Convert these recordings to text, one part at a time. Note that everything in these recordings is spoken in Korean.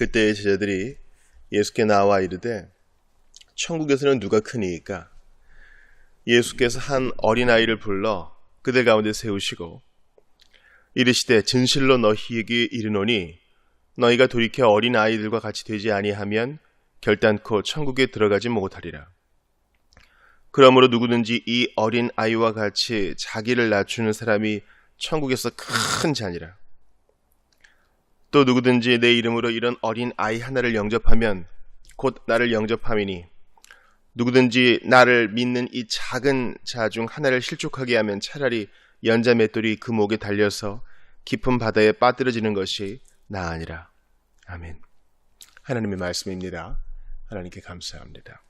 그때의 제자들이 예수께 나와 이르되 천국에서는 누가 크니이까? 예수께서 한 어린아이를 불러 그들 가운데 세우시고 이르시되 진실로 너희에게 이르노니 너희가 돌이켜 어린아이들과 같이 되지 아니하면 결단코 천국에 들어가지 못하리라. 그러므로 누구든지 이 어린아이와 같이 자기를 낮추는 사람이 천국에서 큰 자니라. 또 누구든지 내 이름으로 이런 어린아이 하나를 영접하면 곧 나를 영접함이니 누구든지 나를 믿는 이 작은 자 중 하나를 실족하게 하면 차라리 연자 맷돌이 그 목에 달려서 깊은 바다에 빠뜨려지는 것이 나으니라. 아멘. 하나님의 말씀입니다. 하나님께 감사합니다.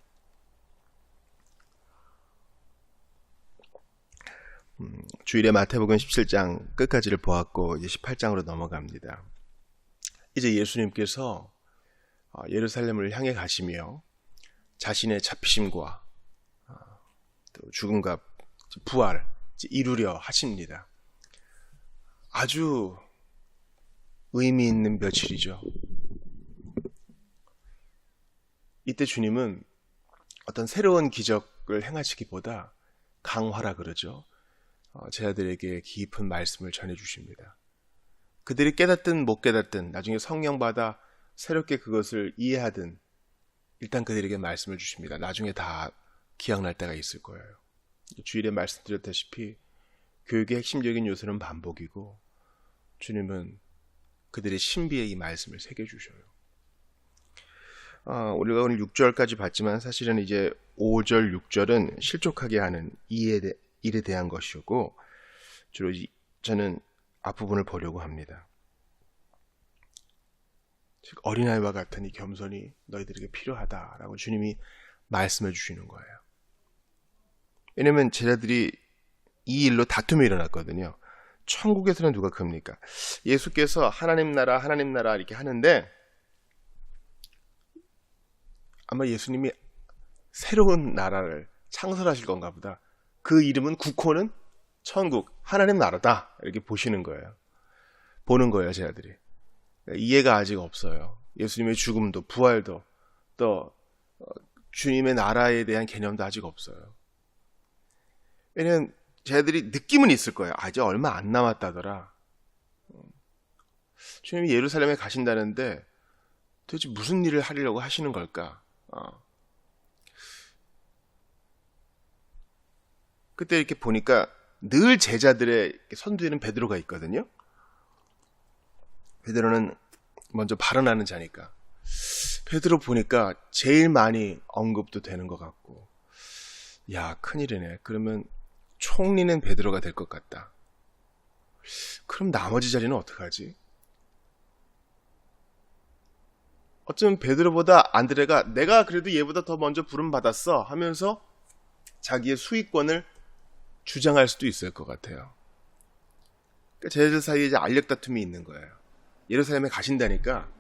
주일에 마태복음 17장 끝까지를 보았고 이제 18장으로 넘어갑니다. 이제 예수님께서 예루살렘을 향해 가시며 자신의 잡히심과 또 죽음과 부활을 이루려 하십니다. 아주 의미 있는 며칠이죠. 이때 주님은 어떤 새로운 기적을 행하시기보다 강화라 그러죠. 제자들에게 깊은 말씀을 전해주십니다. 그들이 깨닫든 못 깨닫든 나중에 성령 받아 새롭게 그것을 이해하든 일단 그들에게 말씀을 주십니다. 나중에 다 기억날 때가 있을 거예요. 주일에 말씀드렸다시피 교육의 핵심적인 요소는 반복이고 주님은 그들의 신비에 이 말씀을 새겨주셔요. 우리가 오늘 6절까지 봤지만 사실은 이제 5절, 6절은 실족하게 하는 일에 대한 것이고 주로 저는 앞부분을 보려고 합니다. 즉 어린아이와 같은 이 겸손이 너희들에게 필요하다라고 주님이 말씀해 주시는 거예요. 왜냐하면 제자들이 이 일로 다툼이 일어났거든요. 천국에서는 누가 큽니까? 예수께서 하나님 나라 이렇게 하는데 아마 예수님이 새로운 나라를 창설하실 건가 보다. 그 이름은 국호는 천국, 하나님 나라다 이렇게 보는 거예요 제자들이. 이해가 아직 없어요. 예수님의 죽음도 부활도 또 주님의 나라에 대한 개념도 아직 없어요. 왜냐하면 제자들이 느낌은 있을 거예요. 이제 얼마 안 남았다더라. 주님이 예루살렘에 가신다는데 도대체 무슨 일을 하려고 하시는 걸까? 그때 이렇게 보니까 늘 제자들의 선두에는 베드로가 있거든요. 베드로는 먼저 발언하는 자니까. 베드로 보니까 제일 많이 언급도 되는 것 같고, 야, 큰일이네. 그러면 총리는 베드로가 될 것 같다. 그럼 나머지 자리는 어떡하지? 어쩌면 베드로보다 안드레가 내가 그래도 얘보다 더 먼저 부름 받았어 하면서 자기의 수익권을 주장할 수도 있을 것 같아요. 그러니까 제자들 사이에 이제 알력 다툼이 있는 거예요. 예루살렘에 가신다니까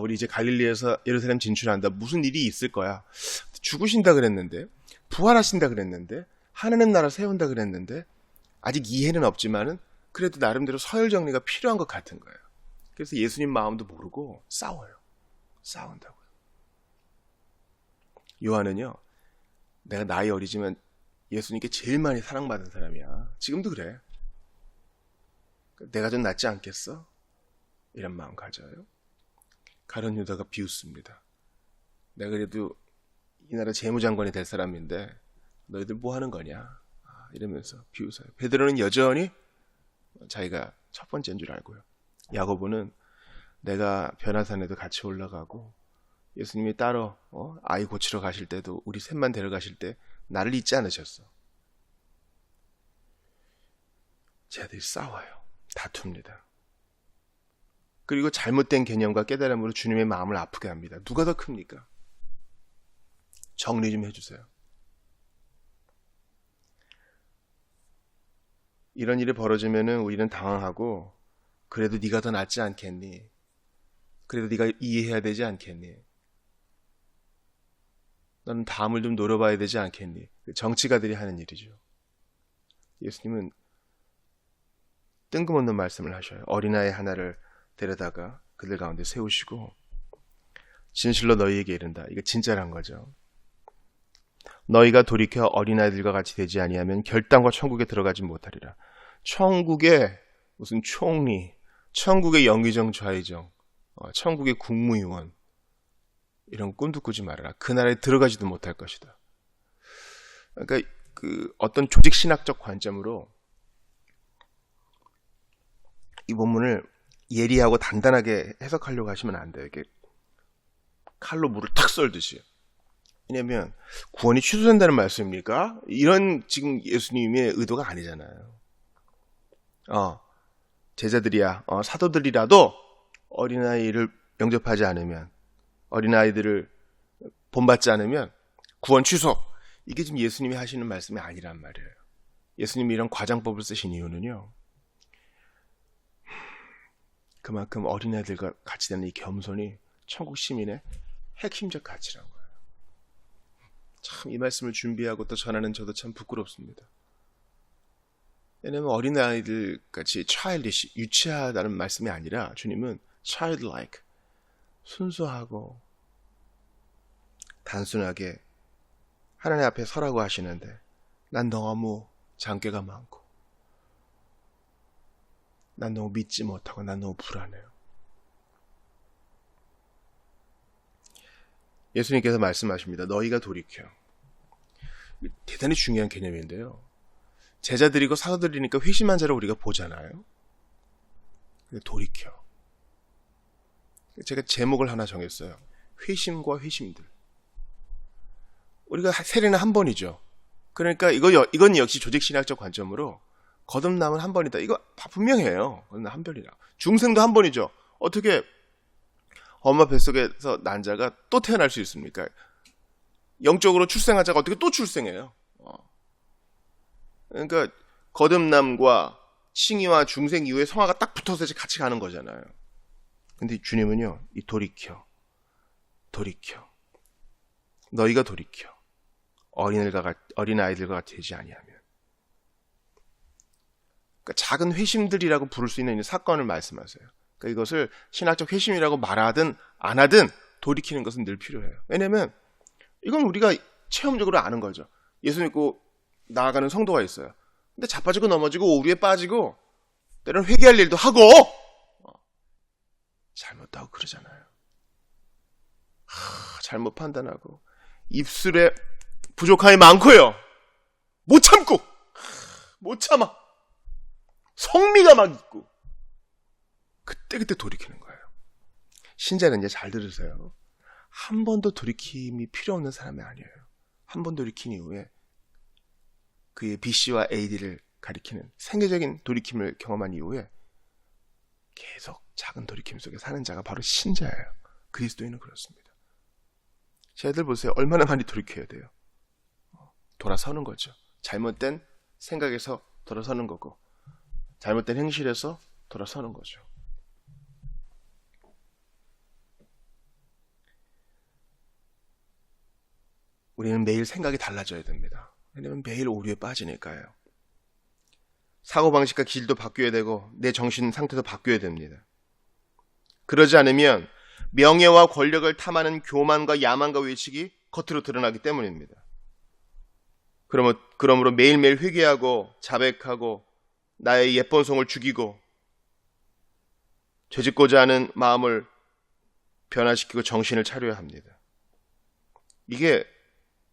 우리 이제 갈릴리에서 예루살렘 진출한다. 무슨 일이 있을 거야. 죽으신다 그랬는데 부활하신다 그랬는데 하나님 나라 세운다 그랬는데 아직 이해는 없지만은 그래도 나름대로 서열 정리가 필요한 것 같은 거예요. 그래서 예수님 마음도 모르고 싸운다고요. 요한은요, 내가 나이 어리지만 예수님께 제일 많이 사랑받은 사람이야. 지금도 그래. 내가 좀 낫지 않겠어? 이런 마음 가져요. 가룟 유다가 비웃습니다. 내가 그래도 이 나라 재무장관이 될 사람인데 너희들 뭐 하는 거냐? 이러면서 비웃어요. 베드로는 여전히 자기가 첫 번째인 줄 알고요. 야고보는 내가 변화산에도 같이 올라가고 예수님이 따로 아이 고치러 가실 때도 우리 셋만 데려가실 때 나를 잊지 않으셨어. 쟤들이 싸워요. 다툽니다. 그리고 잘못된 개념과 깨달음으로 주님의 마음을 아프게 합니다. 누가 더 큽니까? 정리 좀 해주세요. 이런 일이 벌어지면 우리는 당황하고 그래도 네가 더 낫지 않겠니? 그래도 네가 이해해야 되지 않겠니? 너는 다음을 좀 노려봐야 되지 않겠니? 정치가들이 하는 일이죠. 예수님은 뜬금없는 말씀을 하셔요. 어린아이 하나를 데려다가 그들 가운데 세우시고 진실로 너희에게 이른다. 이게 진짜란 거죠. 너희가 돌이켜 어린아이들과 같이 되지 아니하면 결단과 천국에 들어가지 못하리라. 천국의 무슨 총리, 천국의 영의정 좌의정, 천국의 국무위원, 이런 꿈도 꾸지 말아라. 그 나라에 들어가지도 못할 것이다. 그러니까 어떤 조직 신학적 관점으로 이 본문을 예리하고 단단하게 해석하려고 하시면 안 돼요. 이게 칼로 물을 탁 썰듯이. 왜냐면 구원이 취소된다는 말씀입니까? 이런 지금 예수님의 의도가 아니잖아요. 제자들이야, 사도들이라도 어린아이를 영접하지 않으면, 어린아이들을 본받지 않으면 구원 취소. 이게 지금 예수님이 하시는 말씀이 아니란 말이에요. 예수님이 이런 과장법을 쓰신 이유는요, 그만큼 어린아이들과 같이 되는 이 겸손이 천국 시민의 핵심적 가치란 거예요. 참 이 말씀을 준비하고 또 전하는 저도 참 부끄럽습니다. 왜냐하면 어린아이들 같이 childish, 유치하다는 말씀이 아니라 주님은 childlike, 순수하고 단순하게 하나님 앞에 서라고 하시는데 난 너무 장깨가 많고 난 너무 믿지 못하고 난 너무 불안해요. 예수님께서 말씀하십니다. 너희가 돌이켜. 대단히 중요한 개념인데요. 제자들이고 사도들이니까 회심한 자를 우리가 보잖아요. 돌이켜. 제가 제목을 하나 정했어요. 회심과 회심들. 우리가 세례는 한 번이죠. 그러니까 이건 역시 조직신학적 관점으로 거듭남은 한 번이다. 이거 분명해요. 거듭남 한 번이다. 중생도 한 번이죠. 어떻게 엄마 뱃속에서 난 자가 또 태어날 수 있습니까? 영적으로 출생한 자가 어떻게 또 출생해요? 그러니까 거듭남과 칭의와 중생 이후에 성화가 딱 붙어서 같이 가는 거잖아요. 근데 주님은요, 이 돌이켜. 너희가 돌이켜. 어린아이들과 되지 아니하면. 그러니까 작은 회심들이라고 부를 수 있는 사건을 말씀하세요. 그러니까 이것을 신학적 회심이라고 말하든 안 하든 돌이키는 것은 늘 필요해요. 왜냐면 이건 우리가 체험적으로 아는 거죠. 예수 믿고 나아가는 성도가 있어요. 근데 자빠지고 넘어지고 오류에 빠지고 때로는 회개할 일도 하고 잘못도 하고 그러잖아요. 잘못 판단하고 입술에 부족함이 많고요. 못 참아. 성미가 막 있고 그때 돌이키는 거예요. 신자는 이제 잘 들으세요. 한 번도 돌이킴이 필요 없는 사람이 아니에요. 한 번 돌이킨 이후에 그의 BC와 AD를 가리키는 생애적인 돌이킴을 경험한 이후에 계속 작은 돌이킴 속에 사는 자가 바로 신자예요. 그리스도인은 그렇습니다. 쟤들 보세요. 얼마나 많이 돌이켜야 돼요. 돌아서는 거죠. 잘못된 생각에서 돌아서는 거고 잘못된 행실에서 돌아서는 거죠. 우리는 매일 생각이 달라져야 됩니다. 왜냐하면 매일 오류에 빠지니까요. 사고방식과 기질도 바뀌어야 되고 내 정신 상태도 바뀌어야 됩니다. 그러지 않으면 명예와 권력을 탐하는 교만과 야만과 외식이 겉으로 드러나기 때문입니다. 그러므로 매일매일 회개하고 자백하고 나의 예쁜 성을 죽이고 죄짓고자 하는 마음을 변화시키고 정신을 차려야 합니다. 이게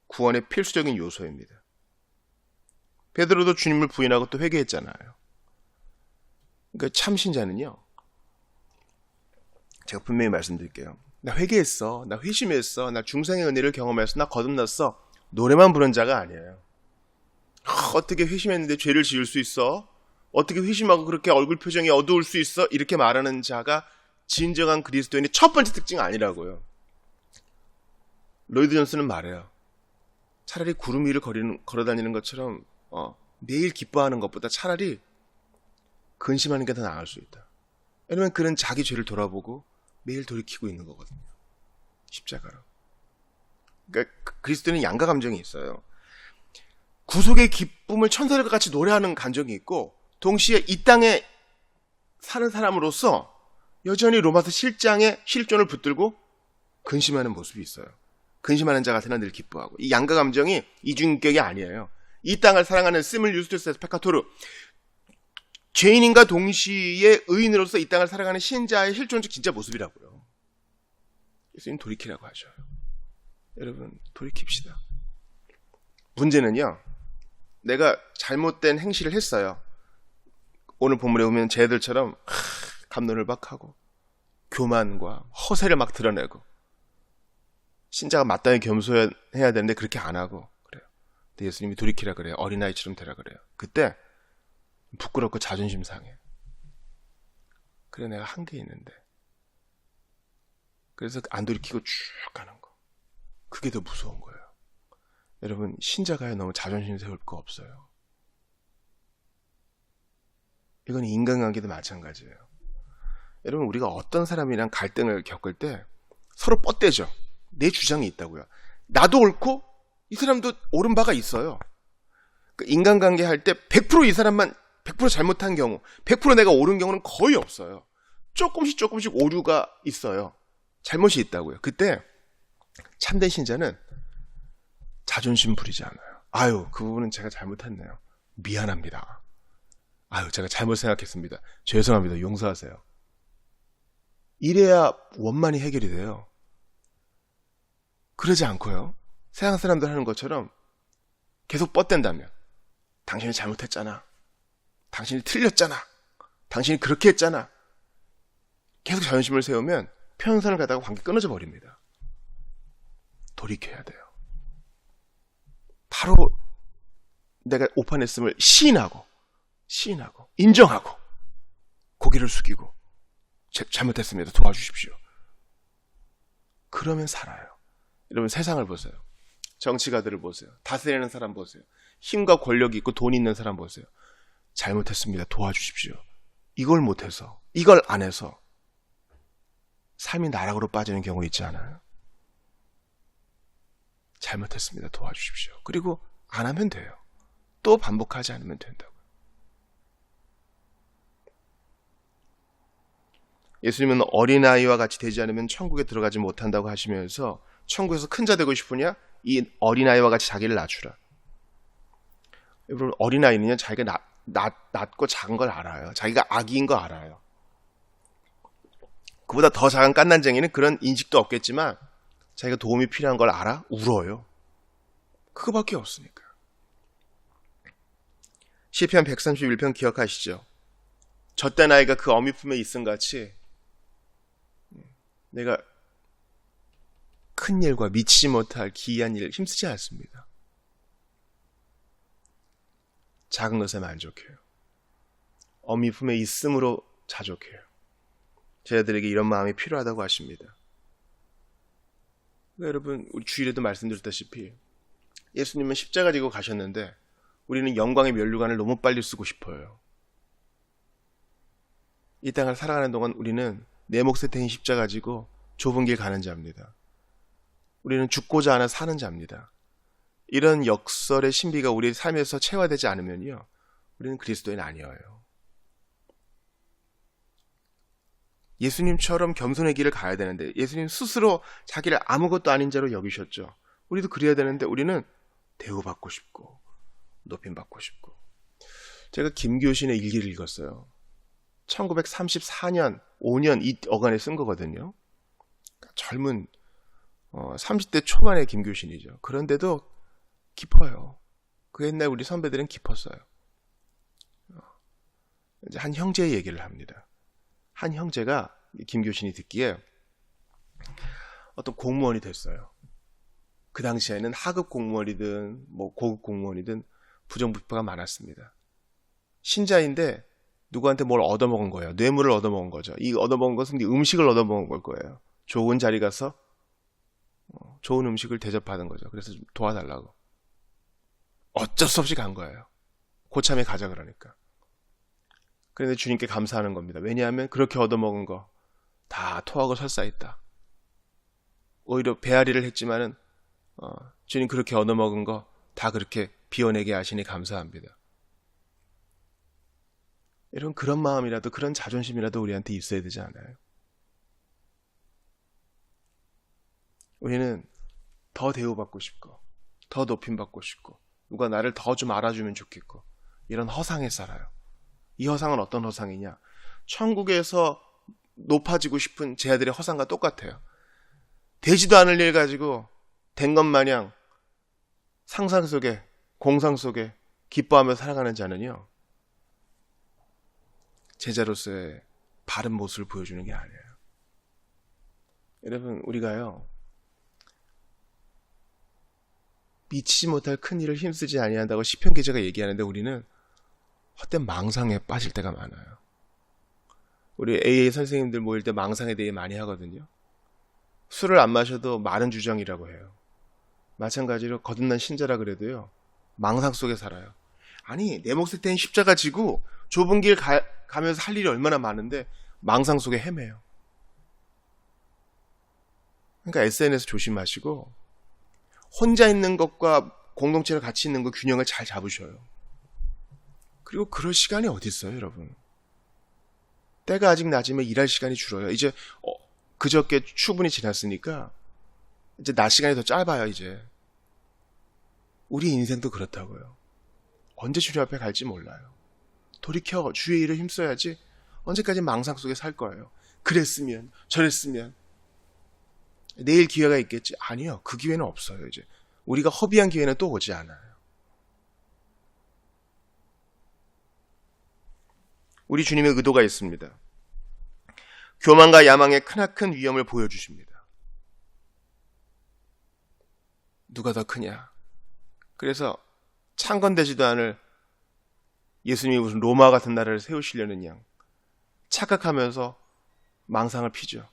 구원의 필수적인 요소입니다. 베드로도 주님을 부인하고 또 회개했잖아요. 그러니까 참신자는요. 제가 분명히 말씀드릴게요. 나 회개했어. 나 회심했어. 나 중생의 은혜를 경험했어. 나 거듭났어. 노래만 부른 자가 아니에요. 어떻게 회심했는데 죄를 지을 수 있어? 어떻게 회심하고 그렇게 얼굴 표정이 어두울 수 있어? 이렇게 말하는 자가 진정한 그리스도인의 첫 번째 특징 아니라고요. 로이드 존스는 말해요. 차라리 구름 위를 걸어다니는 것처럼 매일 기뻐하는 것보다 차라리 근심하는 게 더 나을 수 있다. 왜냐면 그는 자기 죄를 돌아보고 매일 돌이키고 있는 거거든요. 십자가로. 그러니까 그리스도는 양가 감정이 있어요. 구속의 기쁨을 천사들과 같이 노래하는 감정이 있고 동시에 이 땅에 사는 사람으로서 여전히 로마서 7장의 실존을 붙들고 근심하는 모습이 있어요. 근심하는 자 같으나 늘 기뻐하고. 이 양가 감정이 이중인격이 아니에요. 이 땅을 사랑하는 시뮬리우스테스 페카토르, 죄인인과 동시에 의인으로서 이 땅을 살아가는 신자의 실존적 진짜 모습이라고요. 예수님 돌이키라고 하죠. 여러분 돌이킵시다. 문제는요, 내가 잘못된 행실을 했어요. 오늘 본문에 보면 쟤들처럼 갑론을 막 하고 교만과 허세를 막 드러내고, 신자가 마땅히 겸손해야 되는데 그렇게 안 하고 그래요. 근데 예수님이 돌이키라 그래요. 어린아이처럼 되라 그래요. 그때 부끄럽고 자존심 상해. 그래, 내가 한 게 있는데. 그래서 안 돌이키고 쭉 가는 거. 그게 더 무서운 거예요. 여러분, 신자가요, 너무 자존심 세울 거 없어요. 이건 인간관계도 마찬가지예요. 여러분, 우리가 어떤 사람이랑 갈등을 겪을 때 서로 뻗대죠. 내 주장이 있다고요. 나도 옳고 이 사람도 옳은 바가 있어요. 인간관계 할 때 100% 이 사람만 100% 잘못한 경우, 100% 내가 옳은 경우는 거의 없어요. 조금씩 오류가 있어요. 잘못이 있다고요. 그때 참된 신자는 자존심 부리지 않아요. 아유, 그 부분은 제가 잘못했네요. 미안합니다. 아유, 제가 잘못 생각했습니다. 죄송합니다. 용서하세요. 이래야 원만히 해결이 돼요. 그러지 않고요, 세상 사람들 하는 것처럼 계속 뻗댄다면, 당신이 잘못했잖아, 당신이 틀렸잖아, 당신이 그렇게 했잖아, 계속 자존심을 세우면 편선을 가다가 관계 끊어져 버립니다. 돌이켜야 돼요. 바로 내가 오판했음을 시인하고 인정하고 고개를 숙이고 잘못했습니다. 도와주십시오. 그러면 살아요. 여러분, 세상을 보세요. 정치가들을 보세요. 다스리는 사람 보세요. 힘과 권력이 있고 돈 있는 사람 보세요. 잘못했습니다. 도와주십시오. 이걸 못해서, 이걸 안 해서 삶이 나락으로 빠지는 경우 있지 않아요? 잘못했습니다. 도와주십시오. 그리고 안 하면 돼요. 또 반복하지 않으면 된다고요. 예수님은 어린아이와 같이 되지 않으면 천국에 들어가지 못한다고 하시면서, 천국에서 큰 자 되고 싶으냐? 이 어린아이와 같이 자기를 낮추라. 여러분, 어린아이는요, 자기가 낮고 작은 걸 알아요. 자기가 아기인 거 알아요. 그보다 더 작은 깐난쟁이는 그런 인식도 없겠지만 자기가 도움이 필요한 걸 알아? 울어요. 그거밖에 없으니까. 시편 131편 기억하시죠? 젖된 아이가 그 어미 품에 있음 같이 내가 큰 일과 미치지 못할 기이한 일 힘쓰지 않습니다. 작은 것에 만족해요. 어미 품에 있음으로 자족해요. 저희들에게 이런 마음이 필요하다고 하십니다. 여러분, 우리 주일에도 말씀드렸다시피 예수님은 십자가 지고 가셨는데 우리는 영광의 면류관을 너무 빨리 쓰고 싶어요. 이 땅을 살아가는 동안 우리는 내 몫에 태인 십자가 지고 좁은 길 가는 자입니다. 우리는 죽고자 하나 사는 자입니다. 이런 역설의 신비가 우리 삶에서 체화되지 않으면요, 우리는 그리스도인 아니에요. 예수님처럼 겸손의 길을 가야 되는데 예수님 스스로 자기를 아무것도 아닌 자로 여기셨죠. 우리도 그래야 되는데 우리는 대우받고 싶고 높임받고 싶고. 제가 김교신의 일기를 읽었어요. 1934년, 5년 이 어간에 쓴 거거든요. 젊은 30대 초반의 김교신이죠. 그런데도 깊어요. 그 옛날 우리 선배들은 깊었어요. 이제 한 형제의 얘기를 합니다. 한 형제가 김교신이 듣기에 어떤 공무원이 됐어요. 그 당시에는 하급 공무원이든 뭐 고급 공무원이든 부정부패가 많았습니다. 신자인데 누구한테 뭘 얻어먹은 거예요. 뇌물을 얻어먹은 거죠. 이 얻어먹은 것은 음식을 얻어먹은 걸 거예요. 좋은 자리 가서 좋은 음식을 대접받은 거죠. 그래서 좀 도와달라고. 어쩔 수 없이 간 거예요. 고참에 가자 그러니까. 그런데 주님께 감사하는 겁니다. 왜냐하면 그렇게 얻어먹은 거 다 토하고 설사했다. 오히려 배앓이를 했지만은 주님 그렇게 얻어먹은 거 다 그렇게 비워내게 하시니 감사합니다. 이런 그런 마음이라도, 그런 자존심이라도 우리한테 있어야 되지 않아요? 우리는 더 대우받고 싶고 더 높임받고 싶고 누가 나를 더 좀 알아주면 좋겠고 이런 허상에 살아요. 이 허상은 어떤 허상이냐? 천국에서 높아지고 싶은 제 아들의 허상과 똑같아요. 되지도 않을 일 가지고 된 것 마냥 상상 속에 공상 속에 기뻐하며 살아가는 자는요, 제자로서의 바른 모습을 보여주는 게 아니에요. 여러분, 우리가요 미치지 못할 큰 일을 힘쓰지 아니한다고 시편 기자가 얘기하는데 우리는 헛된 망상에 빠질 때가 많아요. 우리 AA 선생님들 모일 때 망상에 대해 많이 하거든요. 술을 안 마셔도 마른 주정이라고 해요. 마찬가지로 거듭난 신자라 그래도요, 망상 속에 살아요. 아니, 내 몫을 땐 십자가 지고 좁은 길 가면서 할 일이 얼마나 많은데 망상 속에 헤매요. 그러니까 SNS 조심하시고 혼자 있는 것과 공동체를 같이 있는 것 균형을 잘 잡으셔요. 그리고 그럴 시간이 어디 있어요, 여러분? 때가 아직 낮으면 일할 시간이 줄어요. 이제 그저께 추분이 지났으니까 이제 낮 시간이 더 짧아요. 이제 우리 인생도 그렇다고요. 언제 주님 앞에 갈지 몰라요. 돌이켜 주의 일을 힘써야지 언제까지 망상 속에 살 거예요. 그랬으면 저랬으면 내일 기회가 있겠지. 아니요, 그 기회는 없어요. 이제 우리가 허비한 기회는 또 오지 않아요. 우리 주님의 의도가 있습니다. 교만과 야망의 크나큰 위험을 보여주십니다. 누가 더 크냐? 그래서 창건되지도 않을 예수님이 무슨 로마 같은 나라를 세우시려는 양 착각하면서 망상을 피죠.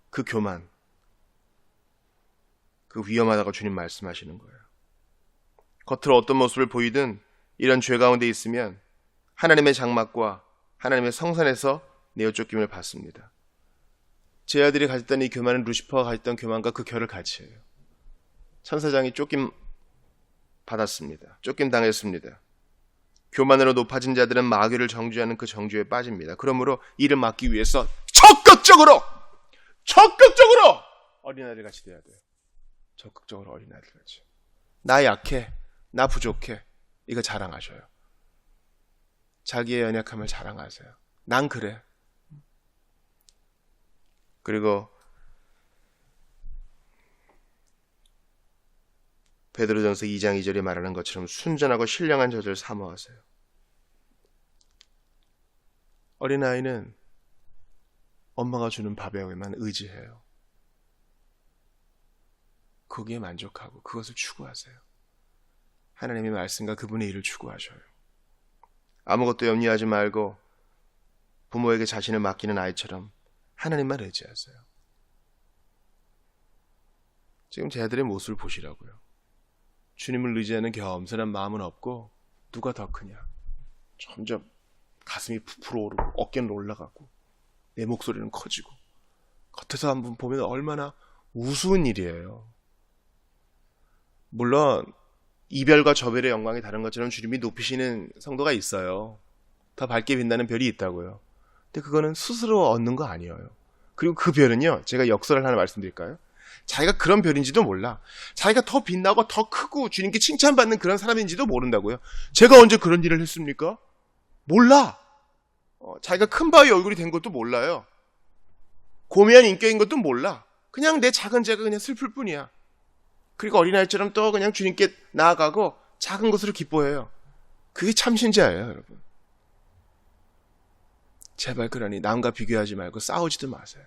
그 교만, 그 위험하다고 주님 말씀하시는 거예요. 겉으로 어떤 모습을 보이든 이런 죄 가운데 있으면 하나님의 장막과 하나님의 성산에서 내어 쫓김을 받습니다. 제 아들이 가졌던 이 교만은 루시퍼가 가졌던 교만과 그 결을 같이 해요. 천사장이 쫓김 받았습니다. 쫓김 당했습니다. 교만으로 높아진 자들은 마귀를 정죄하는 그 정죄에 빠집니다. 그러므로 이를 막기 위해서 적극적으로 어린아이들 같이 돼야 돼요. 적극적으로 어린아이들 같이. 나 약해, 나 부족해, 이거 자랑하셔요. 자기의 연약함을 자랑하세요. 난 그래. 그리고 베드로전서 2장 2절에 말하는 것처럼 순전하고 신령한 젖을 사모하세요. 어린아이는 엄마가 주는 밥에만 의지해요. 거기에 만족하고 그것을 추구하세요. 하나님의 말씀과 그분의 일을 추구하셔요. 아무것도 염려하지 말고 부모에게 자신을 맡기는 아이처럼 하나님만 의지하세요. 지금 제 아들의 모습을 보시라고요. 주님을 의지하는 겸손한 마음은 없고 누가 더 크냐. 점점 가슴이 부풀어 오르고 어깨는 올라가고 내 목소리는 커지고 겉에서 한번 보면 얼마나 우스운 일이에요. 물론 이별과 저별의 영광이 다른 것처럼 주님이 높이시는 성도가 있어요. 더 밝게 빛나는 별이 있다고요. 근데 그거는 스스로 얻는 거 아니에요. 그리고 그 별은요, 제가 역설을 하나 말씀드릴까요? 자기가 그런 별인지도 몰라. 자기가 더 빛나고 더 크고 주님께 칭찬받는 그런 사람인지도 모른다고요. 제가 언제 그런 일을 했습니까? 몰라. 자기가 큰 바위 얼굴이 된 것도 몰라요. 고매한 인격인 것도 몰라. 그냥 내 작은 죄가 그냥 슬플 뿐이야. 그리고 어린아이처럼 또 그냥 주님께 나아가고 작은 것으로 기뻐해요. 그게 참 신자예요, 여러분. 제발 그러니 남과 비교하지 말고 싸우지도 마세요.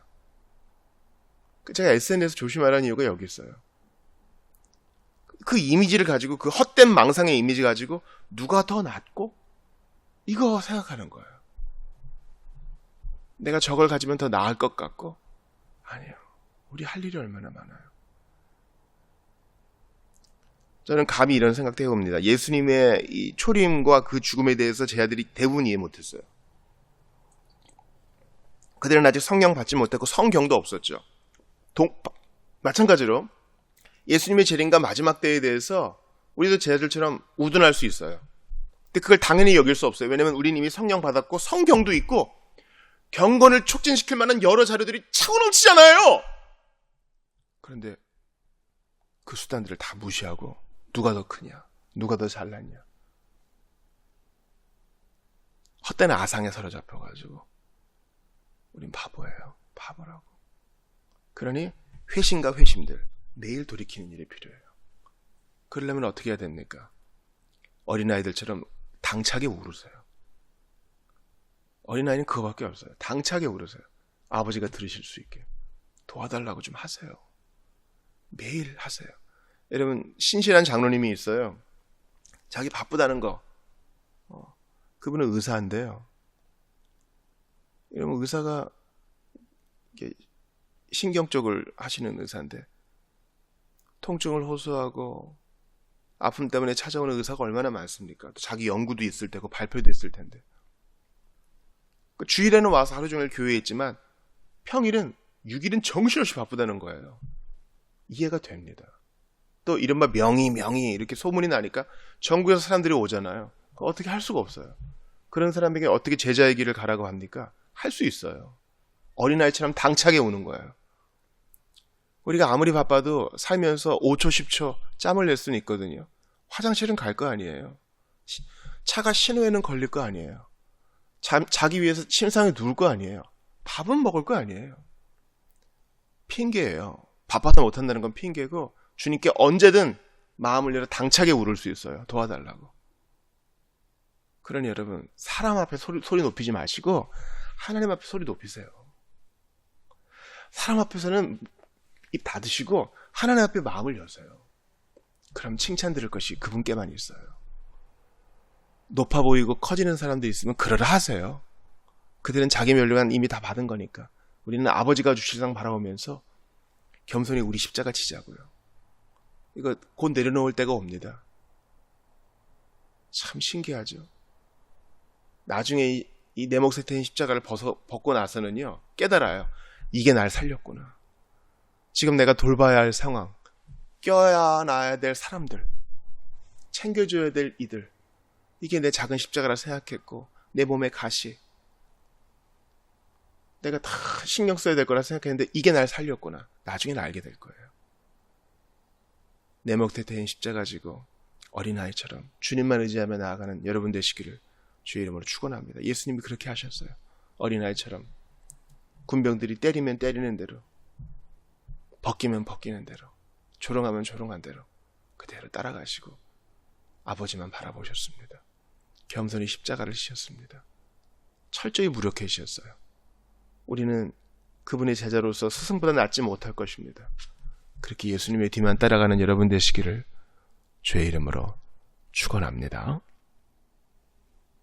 제가 SNS 조심하라는 이유가 여기 있어요. 그 이미지를 가지고, 그 헛된 망상의 이미지 가지고 누가 더 낫고? 이거 생각하는 거예요. 내가 저걸 가지면 더 나을 것 같고? 아니요. 우리 할 일이 얼마나 많아요. 저는 감히 이런 생각도 해봅니다. 예수님의 이 초림과 그 죽음에 대해서 제 아들이 대부분 이해 못했어요. 그들은 아직 성령 받지 못했고 성경도 없었죠. 마찬가지로 예수님의 재림과 마지막 때에 대해서 우리도 제 아들처럼 우둔할 수 있어요. 근데 그걸 당연히 여길 수 없어요. 왜냐하면 우리는 이미 성령 받았고 성경도 있고 경건을 촉진시킬 만한 여러 자료들이 차고 넘치잖아요. 그런데 그 수단들을 다 무시하고 누가 더 크냐, 누가 더 잘났냐, 헛된 아상에 사로잡혀가지고 우린 바보예요. 바보라고. 그러니 회심과 회심들 매일 돌이키는 일이 필요해요. 그러려면 어떻게 해야 됩니까? 어린아이들처럼 당차게 울으세요. 어린아이는 그거밖에 없어요. 당차게 울으세요. 아버지가 들으실 수 있게. 도와달라고 좀 하세요. 매일 하세요. 여러분, 신실한 장로님이 있어요. 자기 바쁘다는 거. 그분은 의사인데요. 여러분, 의사가 신경 쪽을 하시는 의사인데 통증을 호소하고 아픔 때문에 찾아오는 의사가 얼마나 많습니까? 또 자기 연구도 있을 테고 발표도 있을 텐데. 주일에는 와서 하루 종일 교회에 있지만 평일은 6일은 정신없이 바쁘다는 거예요. 이해가 됩니다. 또 이른바 명의 이렇게 소문이 나니까 전국에서 사람들이 오잖아요. 어떻게 할 수가 없어요. 그런 사람에게 어떻게 제자의 길을 가라고 합니까? 할 수 있어요. 어린아이처럼 당차게 오는 거예요. 우리가 아무리 바빠도 살면서 5초 10초 짬을 낼 수는 있거든요. 화장실은 갈 거 아니에요. 차가 신호에는 걸릴 거 아니에요. 자기 위해서 침상에 누울 거 아니에요. 밥은 먹을 거 아니에요. 핑계예요. 바빠서 못한다는 건 핑계고 주님께 언제든 마음을 열어 당차게 울을 수 있어요. 도와달라고. 그러니 여러분, 사람 앞에 소리 높이지 마시고 하나님 앞에 소리 높이세요. 사람 앞에서는 입 닫으시고 하나님 앞에 마음을 여세요. 그럼 칭찬 들을 것이 그분께만 있어요. 높아 보이고 커지는 사람도 있으면 그러라 하세요. 그들은 자기 멸류관 이미 다 받은 거니까. 우리는 아버지가 주실 상 바라보면서 겸손히 우리 십자가 지자고요. 이거 곧 내려놓을 때가 옵니다. 참 신기하죠. 나중에 이 내 몫에 태인 십자가를 벗고 나서는요, 깨달아요. 이게 날 살렸구나. 지금 내가 돌봐야 할 상황, 껴안아야 될 사람들, 챙겨줘야 될 이들, 이게 내 작은 십자가라 생각했고 내 몸의 가시, 내가 다 신경 써야 될 거라 생각했는데 이게 날 살렸구나. 나중엔 알게 될 거예요. 내 몫에 태인 십자가 지고 어린아이처럼 주님만 의지하며 나아가는 여러분 되시기를 주의 이름으로 축원합니다. 예수님이 그렇게 하셨어요. 어린아이처럼 군병들이 때리면 때리는 대로, 벗기면 벗기는 대로, 조롱하면 조롱한 대로 그대로 따라가시고 아버지만 바라보셨습니다. 겸손히 십자가를 지셨습니다. 철저히 무력해지셨어요. 우리는 그분의 제자로서 스승보다 낫지 못할 것입니다. 그렇게 예수님의 뒤만 따라가는 여러분 되시기를 주의 이름으로 축원합니다.